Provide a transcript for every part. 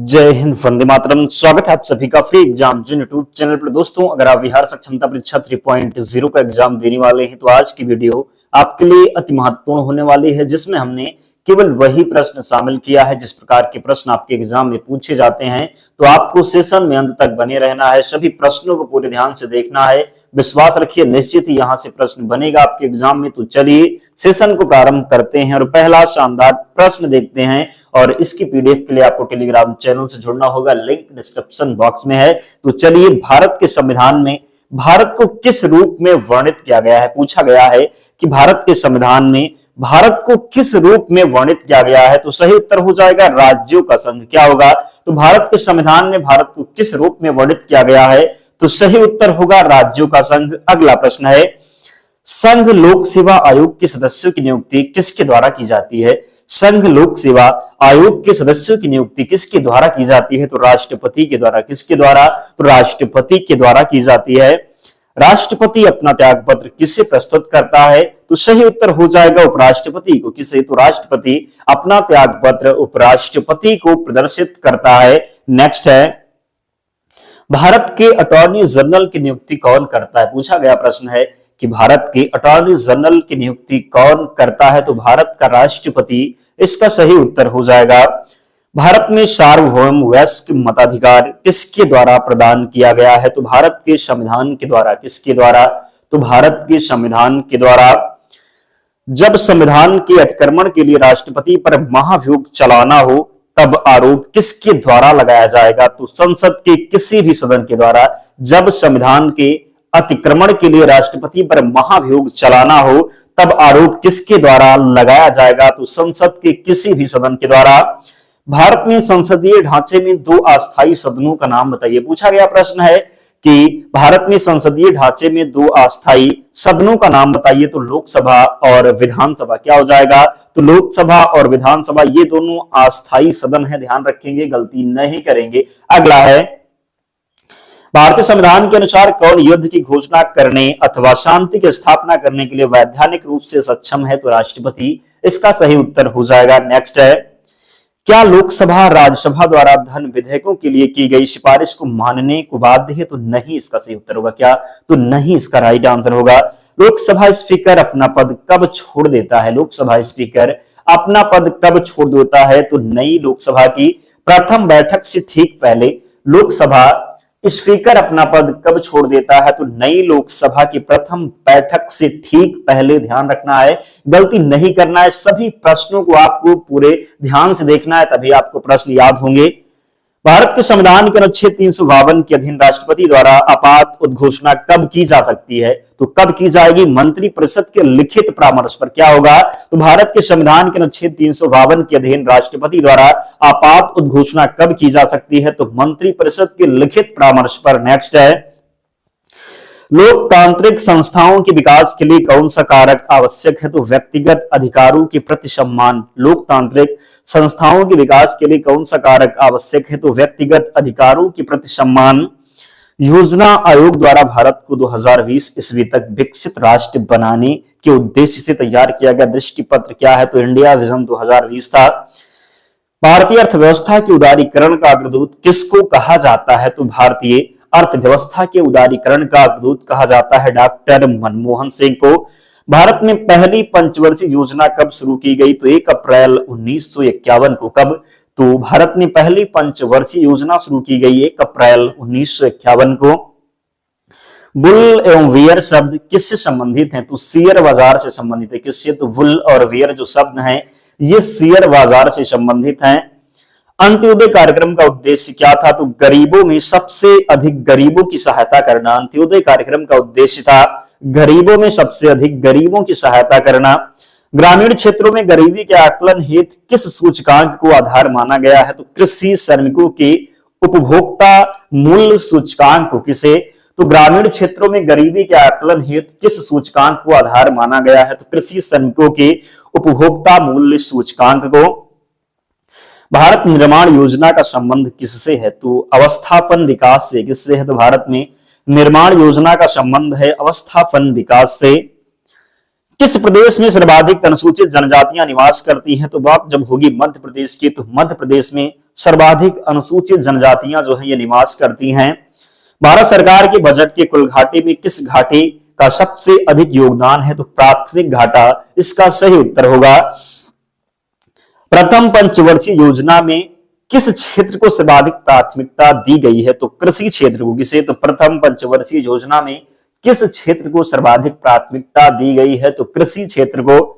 जय हिंद, वंदे मातरम। स्वागत है आप सभी का फ्री एग्जाम जो यूट्यूब चैनल पर। दोस्तों, अगर आप बिहार सक्षमता परीक्षा 3.0 का एग्जाम देने वाले हैं तो आज की वीडियो आपके लिए अति महत्वपूर्ण होने वाली है, जिसमें हमने केवल वही प्रश्न शामिल किया है जिस प्रकार के प्रश्न आपके एग्जाम में पूछे जाते हैं। तो आपको सेशन में अंत तक बने रहना है, सभी प्रश्नों को पूरे ध्यान से देखना है। विश्वास रखिए, निश्चित ही यहां से प्रश्न बनेगा आपके एग्जाम में। तो चलिए सेशन को प्रारंभ करते हैं और पहला शानदार प्रश्न देखते हैं। और इसकी पीडीएफ के लिए आपको टेलीग्राम चैनल से जुड़ना होगा, लिंक डिस्क्रिप्शन बॉक्स में है। तो चलिए, भारत के संविधान में भारत को किस रूप में वर्णित किया गया है? पूछा गया है कि भारत के संविधान में भारत को किस रूप में वर्णित किया गया है? तो सही उत्तर हो जाएगा राज्यों का संघ। क्या होगा? तो भारत के संविधान में भारत को किस रूप में वर्णित किया गया है? तो सही उत्तर होगा राज्यों का संघ। अगला प्रश्न है, संघ लोक सेवा आयोग के सदस्यों की नियुक्ति किसके द्वारा की जाती है? संघ लोक सेवा आयोग के सदस्यों की नियुक्ति किसके द्वारा की जाती है? तो राष्ट्रपति के द्वारा। किसके द्वारा? तो राष्ट्रपति के द्वारा की जाती है। राष्ट्रपति अपना त्याग पत्र किसे प्रस्तुत करता है? तो सही उत्तर हो जाएगा उपराष्ट्रपति को। किसे? तो राष्ट्रपति अपना त्याग पत्र उपराष्ट्रपति को प्रदर्शित करता है। नेक्स्ट है, भारत के अटॉर्नी जनरल की नियुक्ति कौन करता है? पूछा गया प्रश्न है कि भारत के अटॉर्नी जनरल की नियुक्ति कौन करता है? तो भारत का राष्ट्रपति इसका सही उत्तर हो जाएगा। भारत में सार्वभौम वयस्क मताधिकार किसके द्वारा प्रदान किया गया है? तो भारत के संविधान के द्वारा। किसके द्वारा? तो भारत के संविधान के द्वारा। जब संविधान के अतिक्रमण के लिए राष्ट्रपति पर महाभियोग चलाना हो तब आरोप किसके द्वारा लगाया जाएगा? तो संसद के किसी भी सदन के द्वारा। जब संविधान के अतिक्रमण के लिए राष्ट्रपति पर महाभियोग चलाना हो तब आरोप किसके द्वारा लगाया जाएगा? तो संसद के किसी भी सदन के द्वारा। भारत में संसदीय ढांचे में दो अस्थायी सदनों का नाम बताइए। पूछा गया प्रश्न है कि भारत में संसदीय ढांचे में दो अस्थायी सदनों का नाम बताइए। तो लोकसभा और विधानसभा। क्या हो जाएगा? तो लोकसभा और विधानसभा ये दोनों अस्थायी सदन है, ध्यान रखेंगे, गलती नहीं करेंगे। अगला है, भारतीय संविधान के अनुसार कौन युद्ध की घोषणा करने अथवा शांति की स्थापना करने के लिए वैधानिक रूप से सक्षम है? तो राष्ट्रपति इसका सही उत्तर हो जाएगा। नेक्स्ट है, क्या लोकसभा राज्यसभा द्वारा धन विधेयकों के लिए की गई सिफारिश को मानने को बाध्य है? तो नहीं, इसका सही उत्तर होगा। क्या? तो नहीं, इसका राइट आंसर होगा। लोकसभा स्पीकर अपना पद कब छोड़ देता है? लोकसभा स्पीकर अपना पद कब छोड़ देता है? तो नई लोकसभा की प्रथम बैठक से ठीक पहले लोकसभा स्पीकर अपना पद कब छोड़ देता है? तो नई लोकसभा की प्रथम बैठक से ठीक पहले। ध्यान रखना है, गलती नहीं करना है। सभी प्रश्नों को आपको पूरे ध्यान से देखना है, तभी आपको प्रश्न याद होंगे। भारत के संविधान के अनुच्छेद 352 के अधीन राष्ट्रपति द्वारा आपात उद्घोषणा कब की जा सकती है? तो कब की जाएगी? मंत्री परिषद के लिखित परामर्श पर। क्या होगा? तो भारत के संविधान के अनुच्छेद 352 के अधीन राष्ट्रपति द्वारा आपात उद्घोषणा कब की जा सकती है? तो मंत्री परिषद के लिखित परामर्श पर। नेक्स्ट है, लोकतांत्रिक संस्थाओं के विकास के लिए कौन सा कारक आवश्यक है? तो व्यक्तिगत अधिकारों के प्रति सम्मान। लोकतांत्रिक संस्थाओं के विकास के लिए कौन सा कारक आवश्यक है? तो व्यक्तिगत अधिकारों के प्रति सम्मान। योजना आयोग द्वारा भारत को 2020 ईस्वी तक विकसित राष्ट्र बनाने के उद्देश्य से तैयार किया गया दृष्टि पत्र क्या है? तो इंडिया विजन 2020 था। भारतीय अर्थव्यवस्था के उदारीकरण का अग्रदूत किसको कहा जाता है? तो भारतीय अर्थव्यवस्था के उदारीकरण का अग्रदूत कहा जाता है डॉक्टर मनमोहन सिंह को। भारत में पहली पंचवर्षीय योजना कब शुरू की गई? तो 1 अप्रैल 1951 को। कब? तो भारत में पहली पंचवर्षीय योजना शुरू की गई 1 अप्रैल 1951 को। बुल एवं वियर शब्द किससे संबंधित हैं? तो शेयर बाजार से संबंधित है। किससे? तो बुल और वियर जो शब्द हैं ये शेयर बाजार से संबंधित हैं। अंत्योदय कार्यक्रम का उद्देश्य क्या था? तो गरीबों में सबसे अधिक गरीबों की सहायता करना। अंत्योदय कार्यक्रम का उद्देश्य था गरीबों में सबसे अधिक गरीबों की सहायता करना। ग्रामीण क्षेत्रों में गरीबी के आकलन हेतु किस सूचकांक को आधार माना गया है? तो कृषि श्रमिकों के उपभोक्ता मूल्य सूचकांक को। किसे? तो ग्रामीण क्षेत्रों में गरीबी के आकलन हेतु किस सूचकांक को आधार माना गया है? तो कृषि श्रमिकों के उपभोक्ता मूल्य सूचकांक को। भारत निर्माण योजना का संबंध किससे है? तो अवस्थापन विकास से। किससे है? तो भारत में निर्माण योजना का संबंध है अवस्थापन विकास से। किस प्रदेश में सर्वाधिक अनुसूचित जनजातियां निवास करती हैं? तो बात जब होगी मध्य प्रदेश की, तो मध्य प्रदेश में सर्वाधिक अनुसूचित जनजातियां जो है ये निवास करती हैं। भारत सरकार के बजट के कुल घाटे में किस घाटे का सबसे अधिक योगदान है? तो प्राथमिक घाटा इसका सही उत्तर होगा। प्रथम पंचवर्षीय योजना में किस क्षेत्र को सर्वाधिक प्राथमिकता दी गई है? तो कृषि क्षेत्र को। किसे? तो प्रथम पंचवर्षीय योजना में किस क्षेत्र को सर्वाधिक प्राथमिकता दी गई है? तो कृषि क्षेत्र को।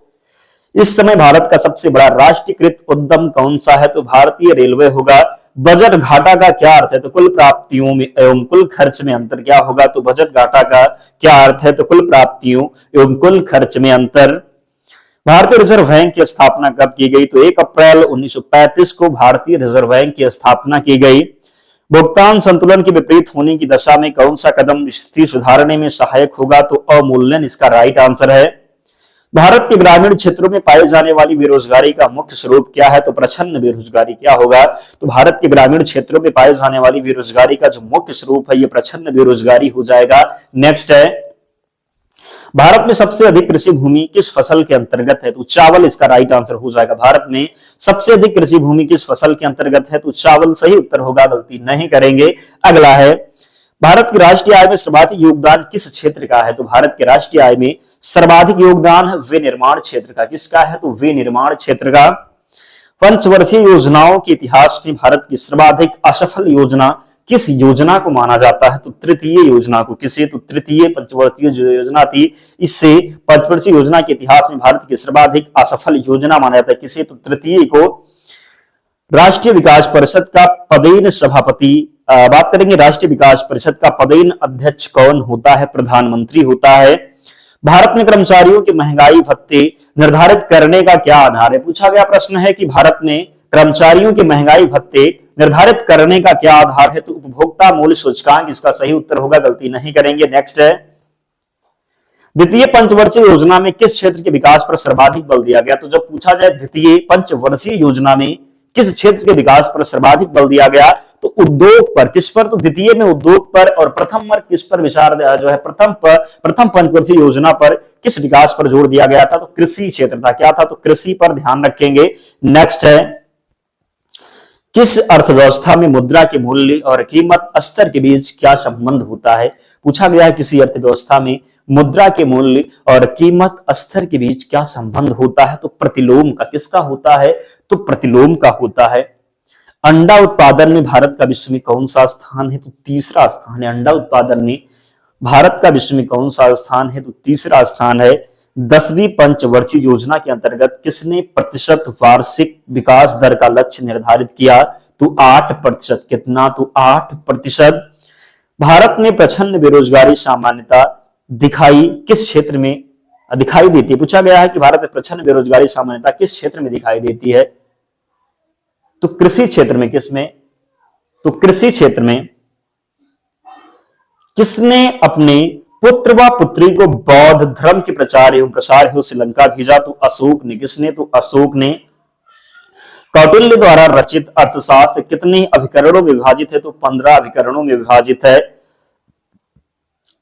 इस समय भारत का सबसे बड़ा राष्ट्रीयकृत उद्यम कौन सा है? तो भारतीय रेलवे होगा। बजट घाटा का क्या अर्थ है? तो कुल प्राप्तियों में एवं कुल खर्च में अंतर क्या होगा? तो बजट घाटा का क्या अर्थ है? तो कुल प्राप्तियों एवं कुल खर्च में अंतर। भारतीय रिजर्व बैंक की स्थापना कब की गई? तो 1 अप्रैल 1935 को भारतीय रिजर्व बैंक की स्थापना की गई। भुगतान संतुलन के विपरीत होने की दशा में कौन सा कदम स्थिति सुधारने में सहायक होगा? तो अवमूल्यन इसका राइट आंसर है। भारत के ग्रामीण क्षेत्रों में पाई जाने वाली बेरोजगारी का मुख्य स्वरूप क्या है? तो प्रच्छन्न बेरोजगारी। क्या होगा? तो भारत के ग्रामीण क्षेत्रों में पाए जाने वाली बेरोजगारी का जो मुख्य स्वरूप है ये प्रच्छन्न बेरोजगारी हो जाएगा। नेक्स्ट है, भारत में सबसे अधिक कृषि भूमि किस फसल के अंतर्गत है? तो चावल इसका राइट आंसर हो जाएगा। भारत में सबसे अधिक कृषि भूमि किस फसल के अंतर्गत है? तो चावल सही उत्तर होगा, गलती नहीं करेंगे। अगला है, भारत की राष्ट्रीय आय में सर्वाधिक योगदान किस क्षेत्र का है? तो भारत के राष्ट्रीय आय में सर्वाधिक योगदान विनिर्माण क्षेत्र का। किसका है? तो विनिर्माण क्षेत्र का। पंचवर्षीय योजनाओं के इतिहास में भारत की सर्वाधिक असफल योजना किस योजना को माना जाता है? तो तृतीय योजना को। किसे? तो तृतीय पंचवर्षीय जो योजना थी इससे पंचवर्षीय योजना के इतिहास में भारत की सर्वाधिक असफल योजना माना जाता है। किसे? तो तृतीय को। राष्ट्रीय विकास परिषद का पदेन सभापति, बात करेंगे राष्ट्रीय विकास परिषद का पदेन अध्यक्ष कौन होता है? प्रधानमंत्री होता है। भारत में कर्मचारियों के महंगाई भत्ते निर्धारित करने का क्या आधार है? पूछा गया प्रश्न है कि भारत में कर्मचारियों के महंगाई भत्ते निर्धारित करने का क्या आधार है? तो उपभोक्ता मूल्य सूचकांक इसका सही उत्तर होगा, गलती नहीं करेंगे। नेक्स्ट है, द्वितीय पंचवर्षीय योजना में किस क्षेत्र के विकास पर सर्वाधिक बल दिया गया? तो जब पूछा जाए द्वितीय पंचवर्षीय योजना में किस क्षेत्र के विकास पर सर्वाधिक बल दिया गया, तो उद्योग पर। किस पर? तो द्वितीय में उद्योग पर। और प्रथम पर किस पर विचार जो है प्रथम पंचवर्षीय योजना पर किस विकास पर जोर दिया गया था? तो कृषि क्षेत्र था। क्या था? तो कृषि पर ध्यान रखेंगे। नेक्स्ट है, किस अर्थव्यवस्था में मुद्रा के मूल्य और कीमत स्तर के बीच क्या संबंध होता है? पूछा गया है किसी अर्थव्यवस्था में मुद्रा के मूल्य और कीमत स्तर के बीच क्या संबंध होता है? तो प्रतिलोम का। किसका होता है? तो प्रतिलोम का होता है। अंडा उत्पादन में भारत का विश्व में कौन सा स्थान है? तो तीसरा स्थान है। अंडा उत्पादन में भारत का विश्व में कौन सा स्थान है? तो तीसरा स्थान है। 10वीं पंचवर्षीय योजना के अंतर्गत किसने प्रतिशत वार्षिक विकास दर का लक्ष्य निर्धारित किया? तो 8%। कितना? तो 8%। भारत में प्रच्छन्न बेरोजगारी सामान्यता दिखाई किस क्षेत्र में दिखाई देती है? पूछा गया है कि भारत में प्रच्छन्न बेरोजगारी सामान्यता किस क्षेत्र में दिखाई देती है? तो कृषि क्षेत्र में। किसमें? तो कृषि क्षेत्र में। किसने अपने पुत्र व पुत्री को बौद्ध धर्म के प्रचार एवं प्रसार हेतु श्रीलंका भेजा? तो अशोक ने। किसने? तो अशोक ने। कौटिल्य द्वारा रचित अर्थशास्त्र कितने अभिकरणों में विभाजित है? तो 15 अभिकरणों में विभाजित है।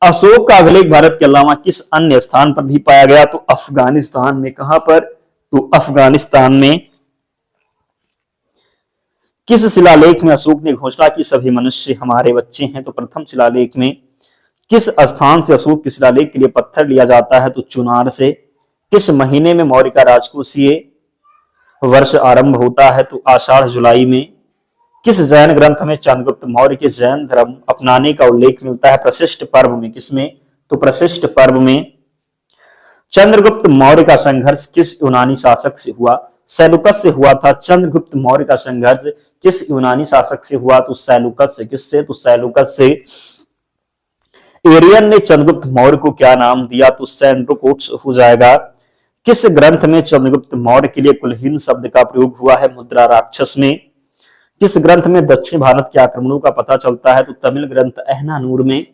अशोक का अभिलेख भारत के अलावा किस अन्य स्थान पर भी पाया गया? तो अफगानिस्तान में। कहां पर? तो अफगानिस्तान में। किस शिलालेख में अशोक ने घोषणा की सभी मनुष्य हमारे बच्चे हैं? तो प्रथम शिलालेख में। किस स्थान से अशोक के शिलालेख के लिए पत्थर लिया जाता है? तो चुनार से। किस महीने में मौर्य का राजकोषीय वर्ष आरंभ होता है? तो आषाढ़ जुलाई में। किस जैन ग्रंथ में चंद्रगुप्त मौर्य के जैन धर्म अपनाने का उल्लेख मिलता है? प्रशिष्ट पर्व में। किसमें? तो प्रशिष्ट पर्व में। चंद्रगुप्त मौर्य का संघर्ष किस यूनानी शासक से हुआ? सेलुकस से हुआ था। चंद्रगुप्त मौर्य का संघर्ष किस यूनानी शासक से हुआ? तो सेलुकस से। किससे? तो सेलुकस से। एरियन ने चंद्रगुप्त मौर्य को क्या नाम दिया? तो सेंड्रोकोट्स हो जाएगा। किस ग्रंथ में चंद्रगुप्त मौर्य के लिए कुलहीन शब्द का प्रयोग हुआ है? मुद्रा राक्षस में। किस ग्रंथ में दक्षिण भारत के आक्रमणों का पता चलता है? तो तमिल ग्रंथ अहनानूर में।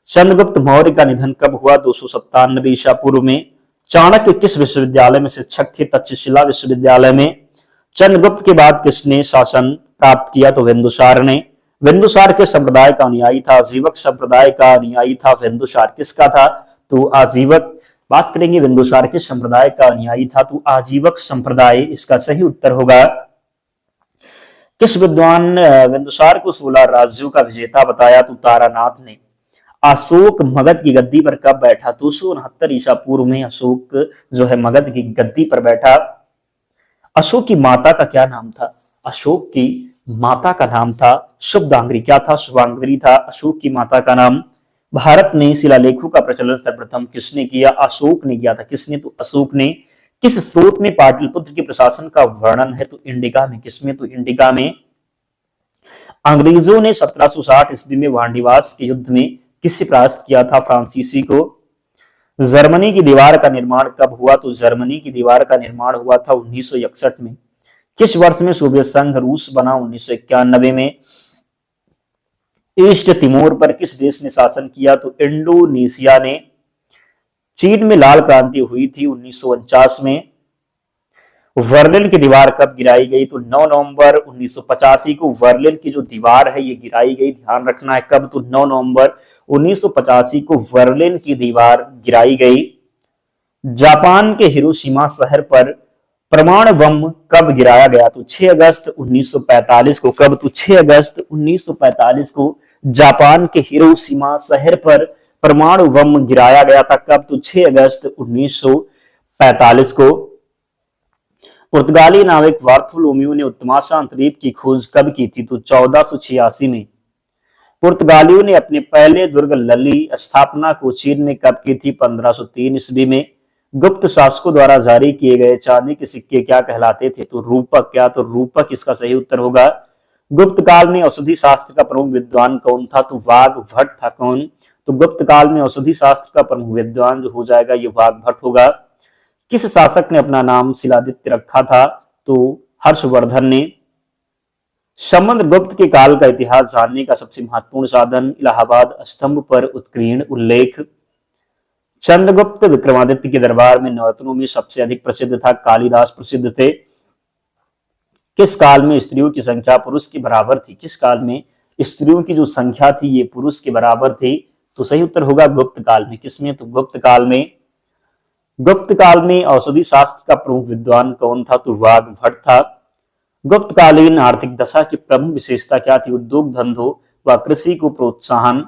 चंद्रगुप्त मौर्य का निधन कब हुआ? 297 ईसा पूर्व में। चाणक्य किस विश्वविद्यालय में शिक्षक थे? तक्षशिला विश्वविद्यालय में। चंद्रगुप्त के बाद किसने शासन प्राप्त किया? तो बिंदुसार ने। बिंदुसार के संप्रदाय का अनुयायी था। आजीवक संप्रदाय का अनुयायी था बिंदुसार। किसका था? तो आजीवक। बात करेंगे बिंदुसार के संप्रदाय का अनुयायी था, तो आजीवक संप्रदाय इसका सही उत्तर होगा। किस विद्वान ने बिंदुसार को 16 राज्यों का विजेता बताया? तो तारानाथ ने। अशोक मगध की गद्दी पर कब बैठा? 269 ईसा पूर्व में अशोक जो है मगध की गद्दी पर बैठा। अशोक की माता का क्या नाम था? अशोक की माता का नाम था शुभदांगरी। क्या था? शुभांगरी था अशोक की माता का नाम। भारत में शिलालेखों का प्रचलन सर्वप्रथम किसने किया? अशोक ने किया था। किसने? तो अशोक ने। किस स्रोत में पाटलिपुत्र के प्रशासन का वर्णन है? तो इंडिका में। किसमें? तो इंडिका में। अंग्रेजों ने 1760 ईस्वी में वांडीवास के युद्ध में किससे परास्त किया था? फ्रांसीसी को। जर्मनी की दीवार का निर्माण कब हुआ? तो जर्मनी की दीवार का निर्माण हुआ था 1961 में। किस वर्ष में सोवियत संघ रूस बना? 1991 में। ईस्ट तिमोर पर किस देश ने शासन किया? तो इंडोनेशिया ने। चीन में लाल क्रांति हुई थी 1949 में। बर्लिन की दीवार कब गिराई गई? तो 9 नवंबर 1985 को बर्लिन की जो दीवार है ये गिराई गई। ध्यान रखना है कब? तो 9 नवंबर 1985 को बर्लिन की दीवार गिराई गई। जापान के हिरोशिमा शहर पर परमाणु बम कब गिराया गया? तो 6 अगस्त 1945 को। कब? तो 6 अगस्त 1945 को जापान के हिरोशिमा शहर पर परमाणु बम गिराया गया था। कब? तो 6 अगस्त 1945 को। पुर्तगाली नाविक बार्थोलोम्यू ने उत्तमाशा अंतरीप की खोज कब की थी? तो 1486 में। पुर्तगालियों ने अपने पहले दुर्ग लली स्थापना को चीन में कब की थी? 1503 ईस्वी में। गुप्त शासकों द्वारा जारी किए गए चांदी के सिक्के क्या कहलाते थे? तो रूपक। क्या? तो रूपक इसका सही उत्तर होगा। गुप्त काल में औषधि शास्त्र का प्रमुख विद्वान कौन था? तो वाग्भट था। कौन? तो गुप्त काल में औषधि शास्त्र का प्रमुख विद्वान जो हो जाएगा ये वाग्भट होगा। किस शासक ने अपना नाम शिलादित्य रखा था? तो हर्षवर्धन ने। समुद्रगुप्त के काल का इतिहास जानने का सबसे महत्वपूर्ण साधन इलाहाबाद स्तंभ पर उत्कीर्ण उल्लेख। चंद्रगुप्त विक्रमादित्य के दरबार में नवरत्नों में सबसे अधिक प्रसिद्ध था? कालिदास प्रसिद्ध थे। किस काल में स्त्रियों की संख्या पुरुष के बराबर थी? किस काल में स्त्रियों की जो संख्या थी ये पुरुष के बराबर थी? तो सही उत्तर होगा गुप्त काल में। किसमें? तो गुप्त काल में। गुप्त काल में औषधि शास्त्र का प्रमुख विद्वान कौन था? तो वाग्भट था। गुप्तकालीन आर्थिक दशा की प्रमुख विशेषता क्या थी? उद्योग धंधों व कृषि को प्रोत्साहन।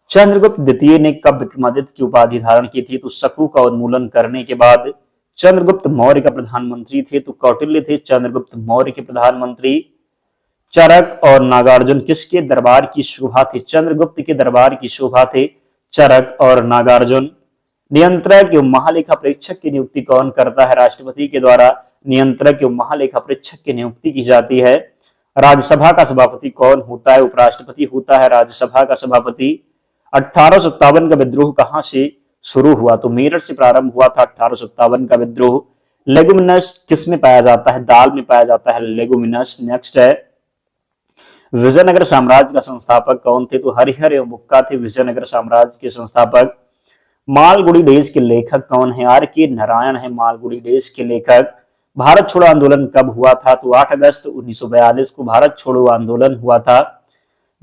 चंद्रगुप्त द्वितीय ने कब विक्रमादित्य की उपाधि धारण की थी? तो शकु का उन्मूलन करने के बाद। चंद्रगुप्त मौर्य का प्रधानमंत्री थे? तो कौटिल्य थे चंद्रगुप्त मौर्य के प्रधानमंत्री। चरक और नागार्जुन किसके दरबार की शोभा थे? चंद्रगुप्त के दरबार की शोभा थे चरक और नागार्जुन। नियंत्रक एवं महालेखा परीक्षक की नियुक्ति कौन करता है? राष्ट्रपति के द्वारा नियंत्रक एवं महालेखा परीक्षक की नियुक्ति की जाती है। राज्यसभा का सभापति कौन होता है? उपराष्ट्रपति होता है राज्यसभा का सभापति। 1857 का विद्रोह कहां से शुरू हुआ? तो मेरठ से प्रारंभ हुआ था 1857 का विद्रोह। लेगुमिनस किसमें पाया जाता है? दाल में पाया जाता है लेगुमिनस। नेक्स्ट है विजयनगर साम्राज्य का संस्थापक कौन थे? तो हरिहर एवं बुक्का थे विजयनगर साम्राज्य के संस्थापक। मालगुडी डेज के लेखक कौन है? आर के नारायण है मालगुडी डेज के लेखक। भारत छोड़ो आंदोलन कब हुआ था? तो 8 अगस्त 1942 को भारत छोड़ो आंदोलन हुआ था।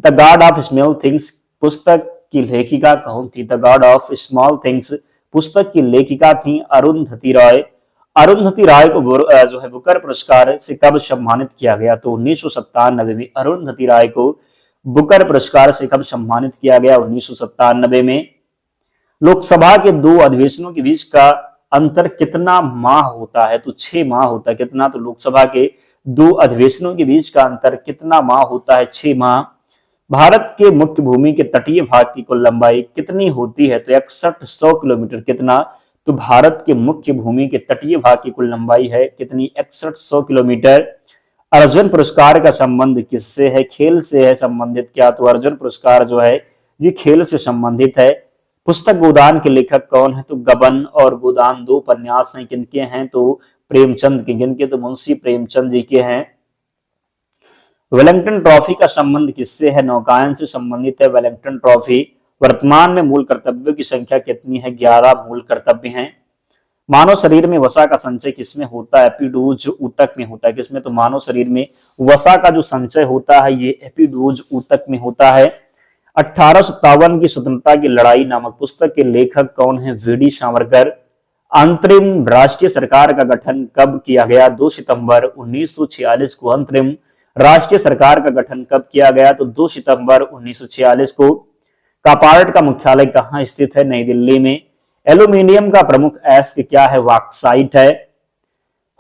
The God of small things पुस्तक की लेखिका कौन थी? The God of small things पुस्तक की लेखिका थी अरुंधति रॉय। अरुंधति राय को जो है बुकर पुरस्कार से कब सम्मानित किया गया? तो 1997 में। अरुंधति राय को बुकर पुरस्कार से कब सम्मानित किया गया? 1997 में। लोकसभा के 2 अधिवेशनों के बीच का अंतर कितना माह होता है? तो 6 माह होता है। कितना? तो लोकसभा के 2 अधिवेशनों के बीच का अंतर कितना माह होता है? 6 माह। भारत के मुख्य भूमि के तटीय भाग की कुल लंबाई कितनी होती है? तो 6100 किलोमीटर। कितना? तो भारत के मुख्य भूमि के तटीय भाग की कुल लंबाई है कितनी? 6100 किलोमीटर। अर्जुन पुरस्कार का संबंध किससे है? खेल से है संबंधित। क्या? तो अर्जुन पुरस्कार जो है ये खेल से संबंधित है। पुस्तक गोदान के लेखक कौन है? तो गबन और गोदान 2 उपन्यास हैं। किनके हैं? तो प्रेमचंद के। किनके? तो मुंशी प्रेमचंद जी के हैं। वेलिंगटन ट्रॉफी का संबंध किससे है? नौकायन से संबंधित है वेलिंगटन ट्रॉफी। वर्तमान में मूल कर्तव्यों की संख्या कितनी है? 11 मूल कर्तव्य हैं। मानव शरीर में वसा का संचय किसमें होता है? एपिडोज ऊतक में होता है। किसमें? तो मानव शरीर में वसा का जो संचय होता है ये एपिडोज ऊतक में होता है। 1857 की स्वतंत्रता की लड़ाई नामक पुस्तक के लेखक कौन है? वीडी सावरकर। अंतरिम राष्ट्रीय सरकार का गठन कब किया गया? 2 सितंबर 1946 को अंतरिम राष्ट्रीय सरकार का गठन कब किया गया? तो 2 सितंबर 1946 को। कापार्ट का मुख्यालय कहाँ स्थित है? नई दिल्ली में। एल्यूमिनियम का प्रमुख अयस्क क्या है? बॉक्साइट है।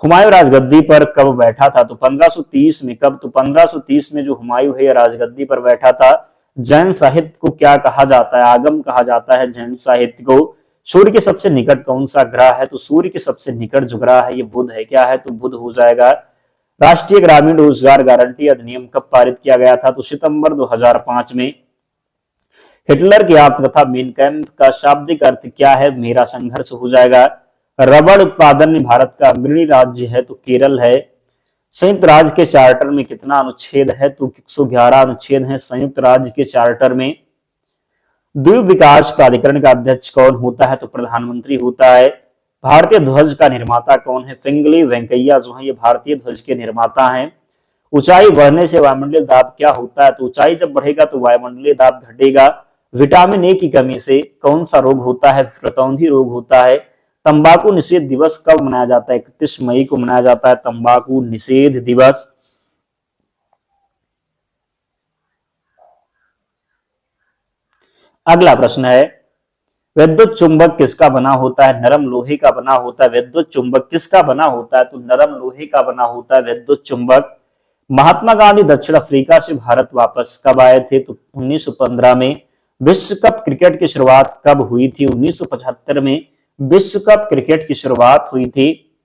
हुमायूं राजगद्दी पर कब बैठा था? तो 1530 में। कब? तो 1530 में जो हुमायूं है राजगद्दी पर बैठा था। जैन साहित्य को क्या कहा जाता है? आगम कहा जाता है जैन साहित्य को। सूर्य के सबसे निकट कौन सा ग्रह है? तो सूर्य के सबसे निकट जो ग्रह है ये बुध है। क्या है? तो बुध हो जाएगा। राष्ट्रीय ग्रामीण रोजगार गारंटी अधिनियम कब पारित किया गया था? तो सितंबर 2005 में। हिटलर की आत्मकथा मेन कैम्प का शाब्दिक अर्थ क्या है? मेरा संघर्ष हो जाएगा। रबड़ उत्पादन में भारत का अग्रणी राज्य है तो केरल है। संयुक्त राज्य के चार्टर में कितना अनुच्छेद है? तो 111 अनुच्छेद है संयुक्त राज्य के चार्टर में। द्वीप विकास प्राधिकरण का अध्यक्ष कौन होता है? तो प्रधानमंत्री होता है। भारतीय ध्वज का निर्माता कौन है? पिंगली वेंकैया जो है ये भारतीय ध्वज के निर्माता हैं। ऊंचाई बढ़ने से वायुमंडलीय दाब क्या होता है? तो ऊंचाई जब बढ़ेगा तो वायुमंडलीय दाब घटेगा। विटामिन ए की कमी से कौन सा रोग होता है? रतौंधी रोग होता है। तंबाकू निषेध दिवस कब मनाया जाता है? 31 मई को मनाया जाता है तंबाकू निषेध दिवस। अगला प्रश्न है, विद्युत चुंबक किसका बना होता है? नरम लोहे का बना होता है। विद्युत चुंबक किसका बना होता है? तो नरम लोहे का बना होता है विद्युत चुंबक। महात्मा गांधी दक्षिण अफ्रीका से भारत वापस कब आए थे? तो 1915 में। विश्व कप क्रिकेट की शुरुआत कब हुई थी? 1975 में विश्व कप क्रिकेट की शुरुआत हुई थी।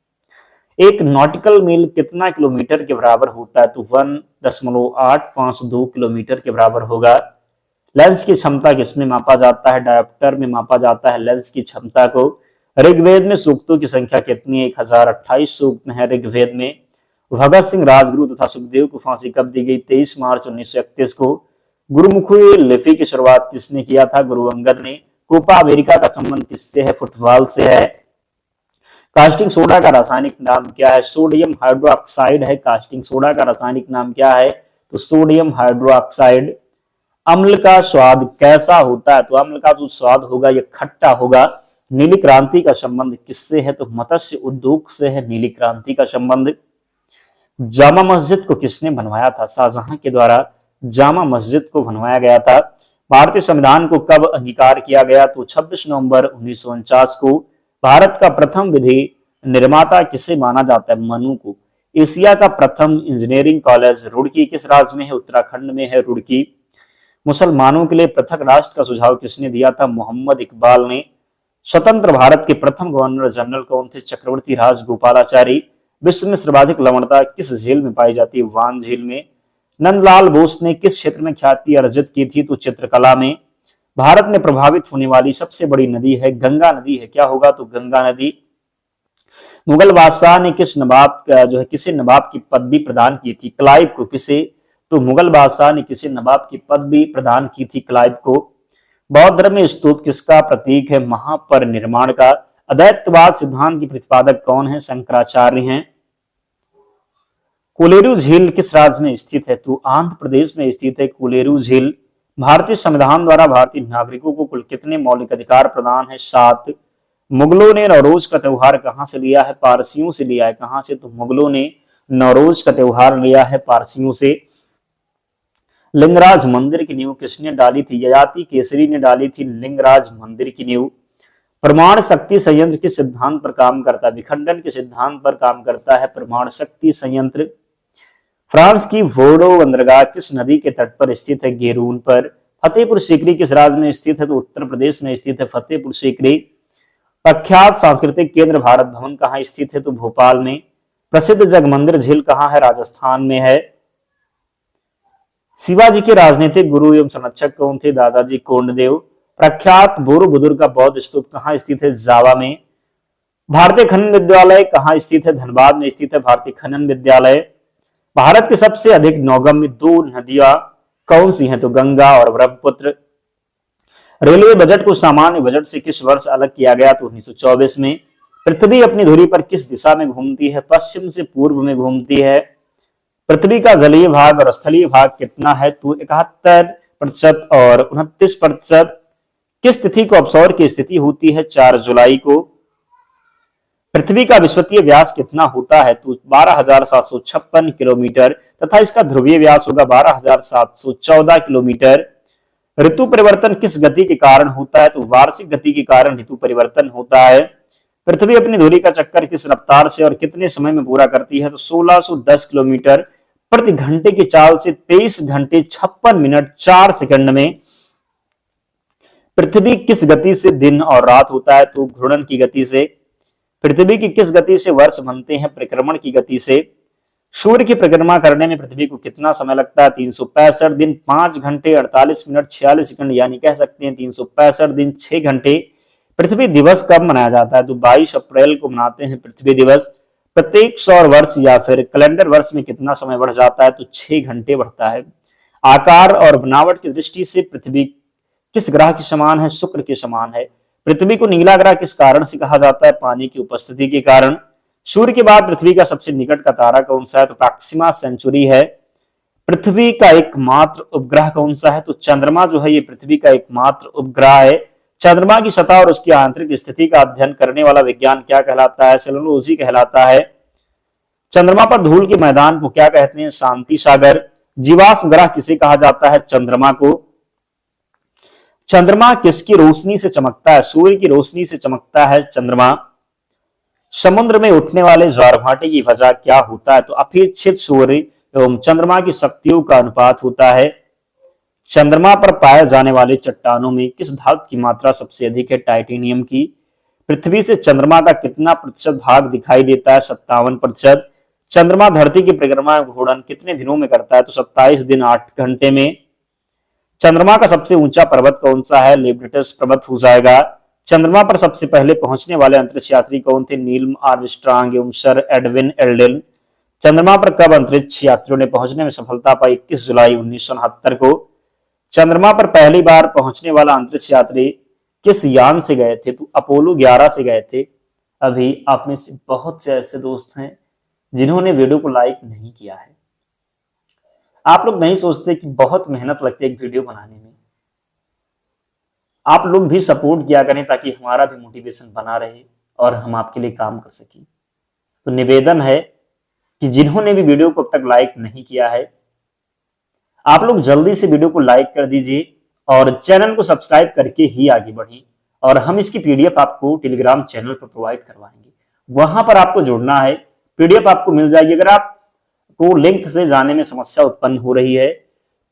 एक नॉटिकल मील कितना किलोमीटर के बराबर होता है? तो 1.852 किलोमीटर के बराबर होगा। लेंस की क्षमता किसमें मापा जाता है? डायोप्टर में मापा जाता है लेंस की क्षमता को। ऋग्वेद में सूक्तों की संख्या कितनी है? 1028 सूक्त है ऋग्वेद में। भगत सिंह, राजगुरु तथा सुखदेव को फांसी कब दी गई? 23 मार्च 1931 को। गुरुमुखी लिपि की शुरुआत किसने किया था? गुरु अंगद ने। कोपा अमेरिका का संबंध किससे है? फुटबॉल से है। कास्टिंग सोडा का रासायनिक नाम क्या है? सोडियम हाइड्रोक्साइड है कास्टिंग सोडा का रासायनिक नाम क्या है? तो सोडियम हाइड्रोक्साइड। अम्ल का स्वाद कैसा होता है? तो अम्ल का जो स्वाद होगा ये खट्टा होगा। नीली क्रांति का संबंध किससे है? तो मत्स्य उद्योग से है नीली क्रांति का संबंध। जामा मस्जिद को किसने बनवाया था? शाहजहां के द्वारा जामा मस्जिद को बनवाया गया था। भारतीय संविधान को कब अंगीकार किया गया? तो 26 नवंबर 1949 को। भारत का प्रथम विधि निर्माता किसे माना जाता है? मनु को। एशिया का प्रथम इंजीनियरिंग कॉलेज रुड़की किस राज्य में है? उत्तराखंड में है रुड़की। मुसलमानों के लिए पृथक राष्ट्र का सुझाव किसने दिया था? मोहम्मद इकबाल ने। स्वतंत्र भारत के प्रथम गवर्नर जनरल कौन थे? चक्रवर्ती राजगोपालाचारी। विश्व में सर्वाधिक लवणता किस झील में पाई जाती है? वान झील में। नंदलाल बोस ने किस क्षेत्र में ख्याति अर्जित की थी? तो चित्रकला में। भारत में प्रभावित होने वाली सबसे बड़ी नदी है गंगा नदी है। क्या होगा? तो गंगा नदी। मुगल बादशाह ने किस नवाब जो है किसे नवाब की पदवी प्रदान की थी? क्लाइव को। किसे? तो मुगल बादशाह ने किसी नवाब की पदवी प्रदान की थी? क्लाइव को। बौद्ध धर्म में स्तूप किसका प्रतीक है? महापरिनिर्वाण का। अद्वैतवाद सिद्धांत के प्रतिपादक कौन है? शंकराचार्य हैं। कोलेरू झील किस राज्य में स्थित है? तो आंध्र प्रदेश में स्थित है कोलेरू झील। भारतीय संविधान द्वारा भारतीय नागरिकों को कुल कितने मौलिक अधिकार प्रदान है? 7। मुगलों ने नवरोज का त्योहार कहां से लिया है? पारसियों से लिया है। कहां से? तो मुगलों ने नवरोज का त्योहार लिया है पारसियों से। लिंगराज मंदिर की नींव किसने डाली थी? ययाति केसरी ने डाली थी लिंगराज मंदिर की नींव। परमाणु शक्ति संयंत्र किस सिद्धांत पर काम करता है? विखंडन के सिद्धांत पर काम करता है परमाणु शक्ति संयंत्र। फ्रांस की वोर्डो बंदरगाह किस नदी के तट पर स्थित है? गेरून पर। फतेहपुर सीकरी किस राज्य में स्थित है? तो उत्तर प्रदेश में स्थित है फतेहपुर सीकरी। प्रख्यात सांस्कृतिक केंद्र भारत भवन कहाँ स्थित है? तो भोपाल में। प्रसिद्ध जगमंदिर झील कहाँ है? राजस्थान में है। शिवाजी के राजनीतिक गुरु एवं संरक्षक कौन थे? दादाजी कोंडदेव। प्रख्यात बोरोबुदुर का बौद्ध स्तूप कहाँ स्थित है? जावा में। भारतीय खनन विद्यालय कहाँ स्थित है? धनबाद में स्थित है भारतीय खनन विद्यालय। भारत के सबसे अधिक नौगम्य 2 नदियां कौन सी हैं? तो गंगा और ब्रह्मपुत्र। रेलवे बजट को सामान्य बजट से किस वर्ष अलग किया गया? तो 1924 में। पृथ्वी अपनी धुरी पर किस दिशा में घूमती है? पश्चिम से पूर्व में घूमती है। पृथ्वी का जलीय भाग और स्थलीय भाग कितना है? तो 71% और 29%। किस तिथि को अपसौर की स्थिति होती है? 4 जुलाई को। पृथ्वी का विषुवतीय व्यास कितना होता है? तो 12,756 किलोमीटर तथा इसका ध्रुवीय व्यास होगा 12,714 किलोमीटर। ऋतु परिवर्तन किस गति के कारण होता है? तो वार्षिक गति के कारण ऋतु परिवर्तन होता है। पृथ्वी अपनी धुरी का चक्कर किस रफ्तार से और कितने समय में पूरा करती है? तो 1610 किलोमीटर प्रति घंटे की चाल से 23 घंटे 56 मिनट 4 सेकंड में। पृथ्वी किस गति से दिन और रात होता है? तो घूर्णन की गति से। पृथ्वी की किस गति से वर्ष बनते हैं? परिक्रमण की गति से। सूर्य की परिक्रमा करने में पृथ्वी को कितना समय लगता है? 365 दिन 5 घंटे 48 मिनट 46 सेकंड, यानी कह सकते हैं 365 दिन 6 घंटे। पृथ्वी दिवस कब मनाया जाता है? तो 22 अप्रैल को मनाते हैं पृथ्वी दिवस। प्रत्येक सौर वर्ष या फिर कैलेंडर वर्ष में कितना समय बढ़ जाता है? तो 6 घंटे बढ़ता है। आकार और बनावट की दृष्टि से पृथ्वी किस ग्रह के समान है? शुक्र के समान है। पृथ्वी को नीला ग्रह किस कारण से कहा जाता है? पानी की उपस्थिति के कारण। सूर्य के बाद पृथ्वी का सबसे निकट का तारा कौन सा है? तो प्रॉक्सिमा सेंचुरी है। पृथ्वी का एकमात्र उपग्रह कौन सा है? तो चंद्रमा जो है ये पृथ्वी का एकमात्र उपग्रह है। चंद्रमा की सतह और उसकी आंतरिक स्थिति का अध्ययन करने वाला विज्ञान क्या कहलाता है? सेलेनोलॉजी कहलाता है। चंद्रमा पर धूल के मैदान को क्या कहते हैं? शांति सागर। जीवाश्म ग्रह किसे कहा जाता है? चंद्रमा को। चंद्रमा किसकी रोशनी से चमकता है? सूर्य की रोशनी से चमकता है चंद्रमा। समुद्र में उठने वाले ज्वार भाटे की वजह क्या होता है? तो अपेक्षित सूर्य एवं चंद्रमा की शक्तियों का अनुपात होता है। चंद्रमा पर पाए जाने वाले चट्टानों में किस धातु की मात्रा सबसे अधिक है? टाइटेनियम की। पृथ्वी से चंद्रमा का कितना प्रतिशत भाग दिखाई देता है? 57%। चंद्रमा धरती की परिक्रमा घूर्णन कितने दिनों में करता है? तो 27 दिन 8 घंटे में। चंद्रमा का सबसे ऊंचा पर्वत कौन सा है? लिबर्टस पर्वत हो जाएगा। चंद्रमा पर सबसे पहले पहुंचने वाले अंतरिक्ष यात्री कौन थे? नील आर्मस्ट्रांग एवं सर एडविन एल्ड्रिन। चंद्रमा पर कब अंतरिक्ष यात्रियों ने पहुंचने में सफलता पाई? 21 जुलाई 1969 को। चंद्रमा पर पहली बार पहुंचने वाला अंतरिक्ष यात्री किस यान से गए थे? तो अपोलो 11 से गए थे। अभी आप में से बहुत से ऐसे दोस्त हैं जिन्होंने वीडियो को लाइक नहीं किया है। आप लोग नहीं सोचते कि बहुत मेहनत लगती है एक वीडियो बनाने में। आप लोग भी सपोर्ट किया करें ताकि हमारा भी मोटिवेशन बना रहे और हम आपके लिए काम कर सकें। तो निवेदन है कि जिन्होंने भी वीडियो को अब तक लाइक नहीं किया है, आप लोग जल्दी से वीडियो को लाइक कर दीजिए और चैनल को सब्सक्राइब करके ही आगे बढ़ें। और हम इसकी पीडीएफ आपको टेलीग्राम चैनल पर प्रोवाइड करवाएंगे। वहां पर आपको जुड़ना है, पीडीएफ आपको मिल जाएगी। अगर आपको लिंक से जाने में समस्या उत्पन्न हो रही है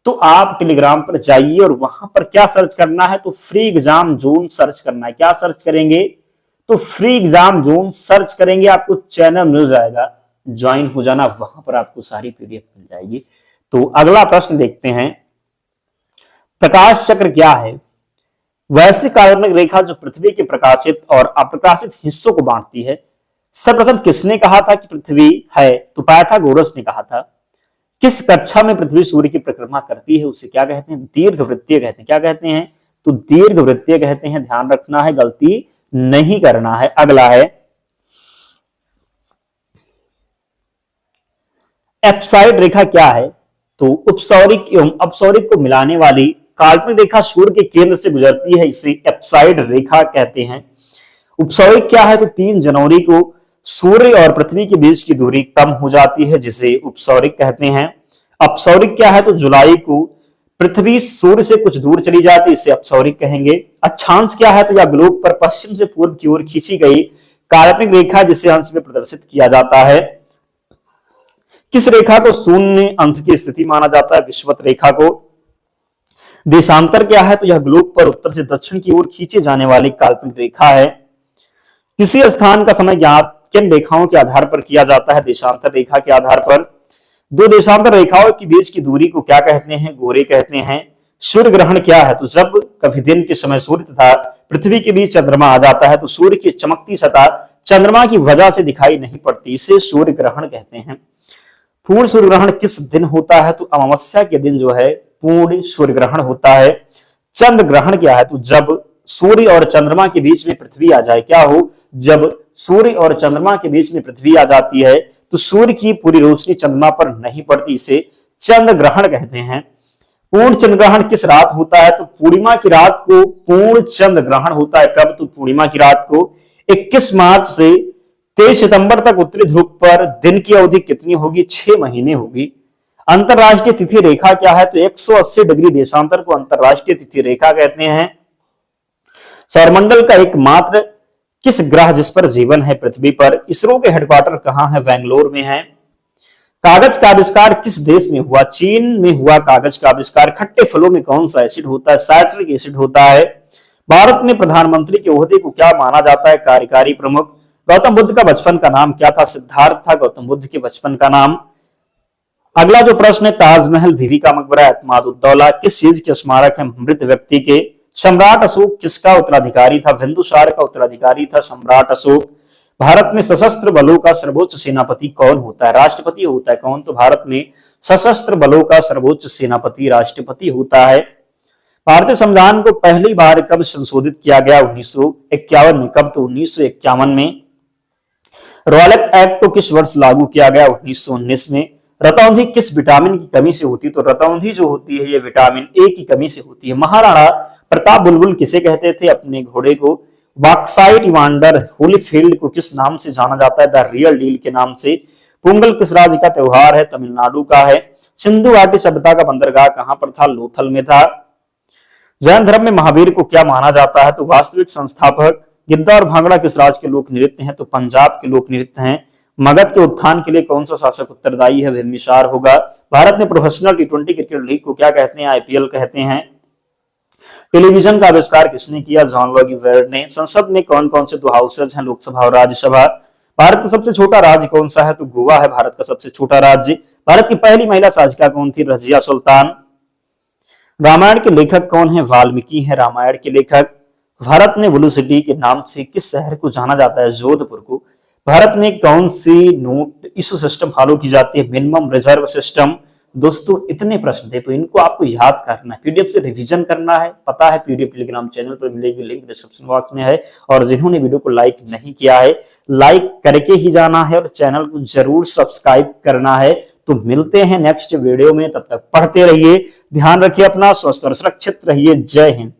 तो आप टेलीग्राम पर जाइए और वहां पर क्या सर्च करना है? तो फ्री एग्जाम जोन सर्च करना है। क्या सर्च करेंगे? तो फ्री एग्जाम जोन सर्च करेंगे, आपको चैनल मिल जाएगा, ज्वाइन हो जाना। वहां पर आपको सारी पीडीएफ मिल जाएगी। तो अगला प्रश्न देखते हैं, प्रकाश चक्र क्या है? वैसी काल्पनिक रेखा जो पृथ्वी के प्रकाशित और अप्रकाशित हिस्सों को बांटती है। सर्वप्रथम किसने कहा था कि पृथ्वी है? तो पाइथागोरस ने कहा था। किस कक्षा में पृथ्वी सूर्य की परिक्रमा करती है? उसे क्या कहते हैं? दीर्घवृत्तीय कहते हैं। क्या कहते हैं? तो दीर्घवृत्तीय कहते हैं। ध्यान रखना है, गलती नहीं करना है। अगला है, एप्साइड रेखा क्या है? तो उपसौरिक एवं अपसौरिक को मिलाने वाली काल्पनिक रेखा सूर्य के केंद्र से गुजरती है, इसे एप्साइड रेखा कहते हैं। उपसौरिक क्या है? तो 3 जनवरी को सूर्य और पृथ्वी के बीच की दूरी कम हो जाती है, जिसे उपसौरिक कहते हैं। अपसौरिक क्या है? तो जुलाई को पृथ्वी सूर्य से कुछ दूर चली जाती है, इसे अपसौरिक कहेंगे। अक्षांश क्या है? तो यह ग्लोब पर पश्चिम से पूर्व की ओर खींची गई काल्पनिक रेखा जिसे अंश में प्रदर्शित किया जाता है। किस रेखा को शून्य अंश की स्थिति माना जाता है? विषुवत रेखा को। देशांतर क्या है? तो यह ग्लोब पर उत्तर से दक्षिण की ओर खींचे जाने वाली काल्पनिक रेखा है। किसी स्थान का समय ज्ञात किन रेखाओं के आधार पर किया जाता है? देशांतर रेखा के आधार पर। 2 देशांतर रेखाओं के बीच की दूरी को क्या कहते हैं? गोरे कहते हैं। सूर्य ग्रहण क्या है? तो जब कभी दिन के समय सूर्य तथा पृथ्वी के बीच चंद्रमा आ जाता है तो सूर्य की चमकती सतह चंद्रमा की वजह से दिखाई नहीं पड़ती, इसे सूर्य ग्रहण कहते हैं। पूर्ण सूर्य ग्रहण किस दिन होता है? तो अमावस्या के दिन जो है पूर्ण सूर्य ग्रहण होता है। चंद्र ग्रहण क्या है? तो जब सूर्य और चंद्रमा के बीच में पृथ्वी आ जाए। क्या हो? जब सूर्य और चंद्रमा के बीच में पृथ्वी आ जाती है तो सूर्य की पूरी रोशनी चंद्रमा पर नहीं पड़ती, इसे चंद्र ग्रहण कहते हैं। पूर्ण चंद्र ग्रहण किस रात होता है? तो पूर्णिमा की रात को पूर्ण चंद्र ग्रहण होता है। कब? तो पूर्णिमा की रात को 21 मार्च से 23 सितंबर तक उत्तरी ध्रुव पर दिन की अवधि कितनी होगी? 6 महीने होगी। अंतरराष्ट्रीय तिथि रेखा क्या है? तो 180 डिग्री देशांतर को अंतरराष्ट्रीय तिथि रेखा कहते हैं। सौरमंडल का एकमात्र किस ग्रह जिस पर जीवन है पृथ्वी पर? इसरो के हेडक्वार्टर कहां है? बेंगलोर में है। कागज का आविष्कार किस देश में हुआ? चीन में हुआ कागज का आविष्कार। खट्टे फलों में कौन सा एसिड होता है? साइट्रिक एसिड होता है। भारत में प्रधानमंत्री के ओहदे को क्या माना जाता है? कार्यकारी प्रमुख। गौतम बुद्ध का बचपन का नाम क्या था? सिद्धार्थ था गौतम बुद्ध के बचपन का नाम। अगला जो प्रश्न है, ताजमहल, बीबी का मकबरा, एतमादुद्दौला किस चीज के स्मारक है? मृत व्यक्ति के। सम्राट अशोक किसका उत्तराधिकारी था? बिंदुसार का उत्तराधिकारी था सम्राट अशोक। भारत में सशस्त्र बलों का सर्वोच्च सेनापति कौन होता है? राष्ट्रपति होता है। कौन? तो भारत में सशस्त्र बलों का सर्वोच्च सेनापति राष्ट्रपति होता है। भारतीय संविधान को पहली बार कब संशोधित किया गया? 1951 में। कब? तो 1951 में। रॉयलेट एक्ट को किस वर्ष लागू किया गया? 1919 में। रतौंधी किस विटामिन की कमी से होती है? तो रतौंधी जो होती है ये विटामिन ए की कमी से होती है। महाराणा प्रताप बुलबुल किसे कहते थे? अपने घोड़े को। बॉक्साइट इवांडर होलीफील्ड को किस नाम से जाना जाता है? द रियल डील के नाम से। पोंगल किस राज्य का त्योहार है? तमिलनाडु का है। सिंधु घाटी सभ्यता का बंदरगाह कहां पर था? लोथल में था। जैन धर्म में महावीर को क्या माना जाता है? तो वास्तविक संस्थापक। गिद्दा और भांगड़ा किस राज्य के लोक नृत्य हैं? तो पंजाब के लोक नृत्य हैं। मगध के उत्थान के लिए कौन सा शासक उत्तरदायी है? बिंबिसार होगा। भारत में प्रोफेशनल टी20 क्रिकेट लीग को क्या कहते हैं? आईपीएल कहते हैं। टेलीविजन का आविष्कार किसने किया? जॉन लॉगी वेर्ड ने। संसद में कौन कौन से 2 हाउसेज हैं? लोकसभा और राज्यसभा। भारत का सबसे छोटा राज्य कौन सा है? तो गोवा है भारत का सबसे छोटा राज्य। भारत की पहली महिला शासिका कौन थी? रजिया सुल्तान। रामायण के लेखक कौन है? वाल्मीकि है रामायण के लेखक। भारत में ब्लू सिटी के नाम से किस शहर को जाना जाता है? जोधपुर को। भारत में कौन सी नोट इशू सिस्टम फॉलो की जाती है? Minimum reserve system. दोस्तों इतने प्रश्न थे तो इनको आपको याद करना है, पीडीएफ से रिवीजन करना है। पता है पीडीएफ टेलीग्राम चैनल पर मिलेगी, लिंक डिस्क्रिप्शन बॉक्स में है। और जिन्होंने वीडियो को लाइक नहीं किया है, लाइक करके ही जाना है और चैनल को जरूर सब्सक्राइब करना है। तो मिलते हैं नेक्स्ट वीडियो में, तब तक पढ़ते रहिए, ध्यान रखिए अपना, स्वस्थ और सुरक्षित रहिए। जय हिंद।